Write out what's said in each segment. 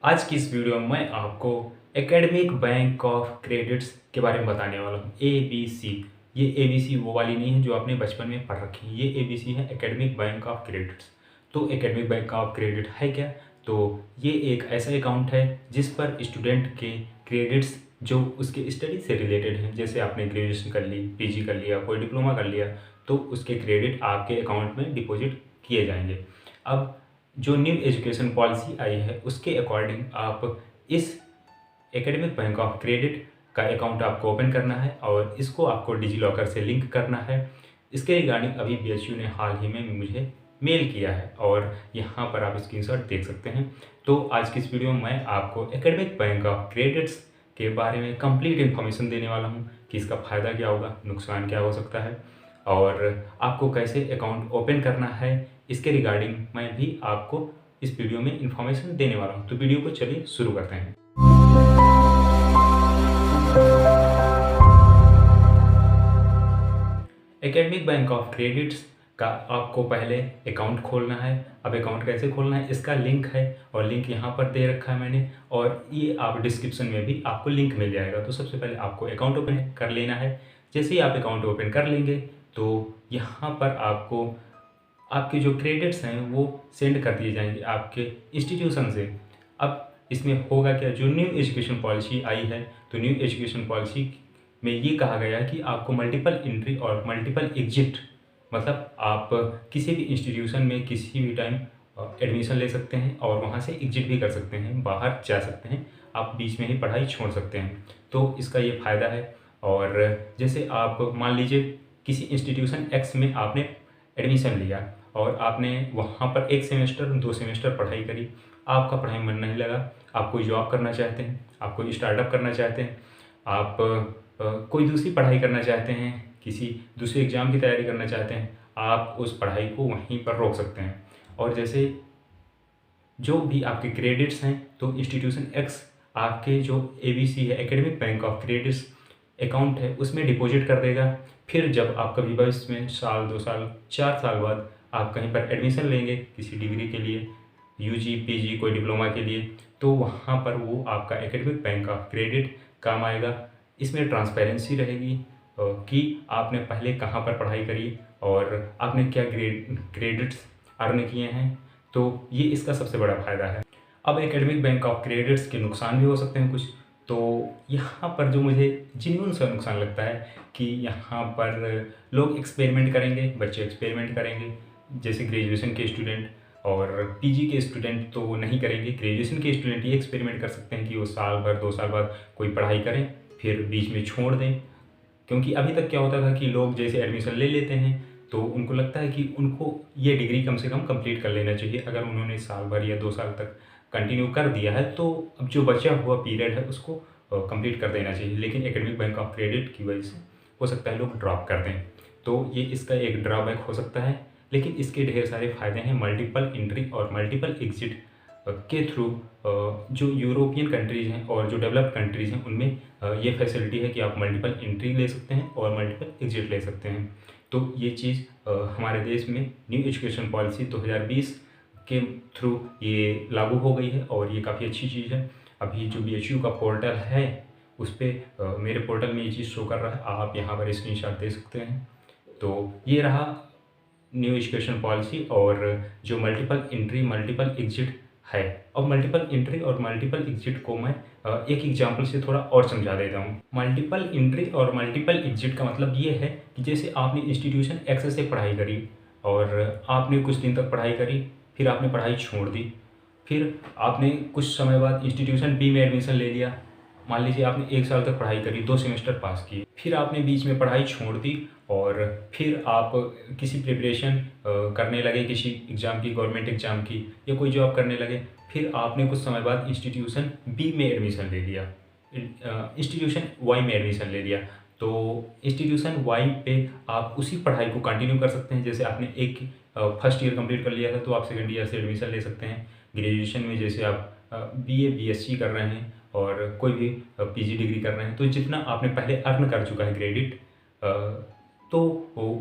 आज की इस वीडियो में मैं आपको एकेडमिक बैंक ऑफ क्रेडिट्स के बारे में बताने वाला हूँ। ABC। ये ABC वो वाली नहीं है जो आपने बचपन में पढ़ रखी है। ये ABC है एकेडमिक बैंक ऑफ क्रेडिट्स। तो एकेडमिक बैंक ऑफ क्रेडिट है क्या? तो ये एक ऐसा अकाउंट है जिस पर स्टूडेंट के क्रेडिट्स जो उसके स्टडी से रिलेटेड हैं, जैसे आपने ग्रेजुएशन कर ली, PG कर लिया, कोई डिप्लोमा कर लिया, तो उसके क्रेडिट आपके अकाउंट में डिपॉजिट किए जाएंगे। अब जो न्यू एजुकेशन पॉलिसी आई है उसके अकॉर्डिंग आप इस एकेडमिक बैंक ऑफ क्रेडिट का अकाउंट आपको ओपन करना है और इसको आपको डिजी लॉकर से लिंक करना है। इसके रिगार्डिंग अभी BHU ने हाल ही में मुझे मेल किया है और यहाँ पर आप स्क्रीनशॉट देख सकते हैं। तो आज की इस वीडियो में मैं आपको एकेडमिक बैंक ऑफ क्रेडिट्स के बारे में कंप्लीट इन्फॉर्मेशन देने वाला हूँ कि इसका फ़ायदा क्या होगा, नुकसान क्या हो सकता है और आपको कैसे अकाउंट ओपन करना है। इसके रिगार्डिंग मैं भी आपको इस वीडियो में इंफॉर्मेशन देने वाला हूँ। तो वीडियो को चलिए शुरू करते हैं। एकेडमिक बैंक ऑफ क्रेडिट्स का आपको पहले अकाउंट खोलना है। अब अकाउंट कैसे खोलना है इसका लिंक है और लिंक यहाँ पर दे रखा है मैंने, और ये आप डिस्क्रिप्शन में भी आपको लिंक मिल जाएगा। तो सबसे पहले आपको अकाउंट ओपन कर लेना है। जैसे ही आप अकाउंट ओपन कर लेंगे तो यहाँ पर आपको आपके जो क्रेडिट्स हैं वो सेंड कर दिए जाएंगे आपके इंस्टीट्यूशन से। अब इसमें होगा क्या, जो न्यू एजुकेशन पॉलिसी आई है तो न्यू एजुकेशन पॉलिसी में ये कहा गया है कि आपको मल्टीपल एंट्री और मल्टीपल एग्जिट, मतलब आप किसी भी इंस्टीट्यूशन में किसी भी टाइम एडमिशन ले सकते हैं और वहाँ से एग्जिट भी कर सकते हैं, बाहर जा सकते हैं, आप बीच में ही पढ़ाई छोड़ सकते हैं। तो इसका ये फ़ायदा है। और जैसे आप मान लीजिए किसी इंस्टीट्यूशन X में आपने एडमिशन लिया और आपने वहाँ पर 1 सेमेस्टर 2 सेमेस्टर पढ़ाई करी, आपका पढ़ाई मन नहीं लगा, आप कोई जॉब करना चाहते हैं, आप कोई स्टार्टअप करना चाहते हैं, आप कोई दूसरी पढ़ाई करना चाहते हैं, किसी दूसरे एग्ज़ाम की तैयारी करना चाहते हैं, आप उस पढ़ाई को वहीं पर रोक सकते हैं। और जैसे जो भी आपके क्रेडिट्स हैं तो इंस्टीट्यूशन X आपके जो ABC है academic bank of credits account है उसमें डिपॉजिट कर देगा। फिर जब आप कभी भविष्य में साल 2 साल 4 साल बाद आप कहीं पर एडमिशन लेंगे किसी डिग्री के लिए, UG PG कोई डिप्लोमा के लिए, तो वहाँ पर वो आपका एकेडमिक बैंक ऑफ क्रेडिट काम आएगा। इसमें ट्रांसपेरेंसी रहेगी कि आपने पहले कहाँ पर पढ़ाई करी और आपने क्या क्रेडिट्स अर्न किए हैं। तो ये इसका सबसे बड़ा फ़ायदा है। अब एकेडमिक बैंक ऑफ क्रेडिट्स के नुकसान भी हो सकते हैं कुछ। तो यहाँ पर जो मुझे जेन्युइन सा नुकसान लगता है कि यहाँ पर लोग एक्सपेरिमेंट करेंगे, बच्चे एक्सपेरिमेंट करेंगे। जैसे ग्रेजुएशन के स्टूडेंट और PG के स्टूडेंट तो वो नहीं करेंगे। ग्रेजुएशन के स्टूडेंट ये एक्सपेरिमेंट कर सकते हैं कि वो साल भर 2 साल बाद कोई पढ़ाई करें फिर बीच में छोड़ दें। क्योंकि अभी तक क्या होता था कि लोग जैसे एडमिशन ले लेते हैं तो उनको लगता है कि उनको ये डिग्री कम से कम कंप्लीट कर लेना चाहिए। अगर उन्होंने साल भर या 2 साल तक कंटिन्यू कर दिया है तो अब जो बचा हुआ पीरियड है उसको कंप्लीट कर देना चाहिए। लेकिन एकेडमिक बैंक ऑफ क्रेडिट की वजह से हो सकता है लोग ड्रॉप कर दें, तो ये इसका एक ड्रॉबैक हो सकता है। लेकिन इसके ढेर सारे फ़ायदे हैं। मल्टीपल एंट्री और मल्टीपल एग्जिट के थ्रू जो यूरोपियन कंट्रीज़ हैं और जो डेवलप्ड कंट्रीज़ हैं उनमें ये फैसिलिटी है कि आप मल्टीपल एंट्री ले सकते हैं और मल्टीपल एग्जिट ले सकते हैं। तो ये चीज़ हमारे देश में न्यू एजुकेशन पॉलिसी 2020 के थ्रू ये लागू हो गई है और ये काफ़ी अच्छी चीज़ है। अभी जो BHU का पोर्टल है उस पर मेरे पोर्टल में ये चीज़ शो कर रहा है, आप यहाँ पर स्क्रीनशॉट दे सकते हैं। तो ये रहा न्यू एजुकेशन पॉलिसी और जो मल्टीपल एंट्री मल्टीपल एग्जिट है। अब मल्टीपल एंट्री और मल्टीपल एग्जिट को मैं एक एग्जांपल से थोड़ा और समझा देता हूँ। मल्टीपल एंट्री और मल्टीपल एग्जिट का मतलब ये है कि जैसे आपने इंस्टीट्यूशन X से पढ़ाई करी और आपने कुछ दिन तक पढ़ाई करी, फिर आपने पढ़ाई छोड़ दी, फिर आपने कुछ समय बाद इंस्टीट्यूशन B में एडमिशन ले लिया। मान लीजिए आपने 1 साल तक पढ़ाई करी, 2 सेमेस्टर पास किए, फिर आपने बीच में पढ़ाई छोड़ दी और फिर आप किसी प्रिपरेशन करने लगे किसी एग्ज़ाम की, गवर्नमेंट एग्ज़ाम की, या कोई जॉब करने लगे। फिर आपने कुछ समय बाद इंस्टीट्यूशन B में एडमिशन ले लिया, इंस्टीट्यूशन Y में एडमिशन ले लिया। तो इंस्टीट्यूशन Y पे आप उसी पढ़ाई को कंटिन्यू कर सकते हैं। जैसे आपने एक फर्स्ट ईयर कंप्लीट कर लिया था तो आप सेकेंड ईयर से एडमिशन ले सकते हैं। ग्रेजुएशन में जैसे आप BA BSc कर रहे हैं और कोई भी PG डिग्री कर रहे हैं तो जितना आपने पहले अर्न कर चुका है क्रेडिट तो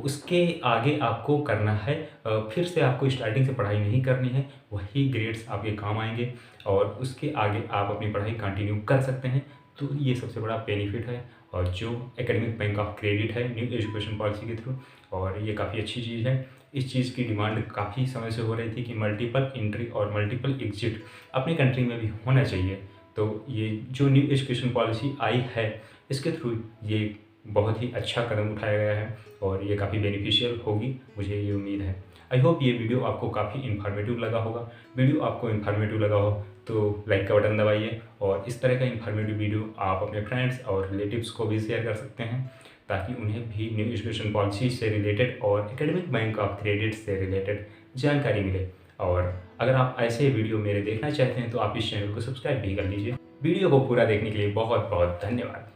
उसके आगे आपको करना है, फिर से आपको स्टार्टिंग से पढ़ाई नहीं करनी है, वही ग्रेड्स आपके काम आएँगे और उसके आगे आप अपनी पढ़ाई कंटिन्यू कर सकते हैं। तो ये सबसे बड़ा बेनिफिट है और जो एकेडमिक बैंक ऑफ क्रेडिट है न्यू एजुकेशन पॉलिसी के थ्रू, और ये काफ़ी अच्छी चीज़ है। इस चीज़ की डिमांड काफ़ी समय से हो रही थी कि मल्टीपल एंट्री और मल्टीपल एग्जिट अपनी कंट्री में भी होना चाहिए। तो ये जो न्यू एजुकेशन पॉलिसी आई है, इसके थ्रू ये बहुत ही अच्छा कदम उठाया गया है और ये काफ़ी बेनिफिशियल होगी, मुझे ये उम्मीद है। आई होप ये वीडियो आपको काफ़ी इन्फॉर्मेटिव लगा होगा। वीडियो आपको इन्फॉर्मेटिव लगा हो तो लाइक का बटन दबाइए और इस तरह का इन्फॉर्मेटिव वीडियो आप अपने फ्रेंड्स और रिलेटिव्स को भी शेयर कर सकते हैं, ताकि उन्हें भी न्यू एजुकेशन पॉलिसी से रिलेटेड और एकेडमिक बैंक ऑफ क्रेडिट से रिलेटेड जानकारी मिले। और अगर आप ऐसे वीडियो मेरे देखना चाहते हैं तो आप इस चैनल को सब्सक्राइब भी कर लीजिए। वीडियो को पूरा देखने के लिए बहुत बहुत धन्यवाद।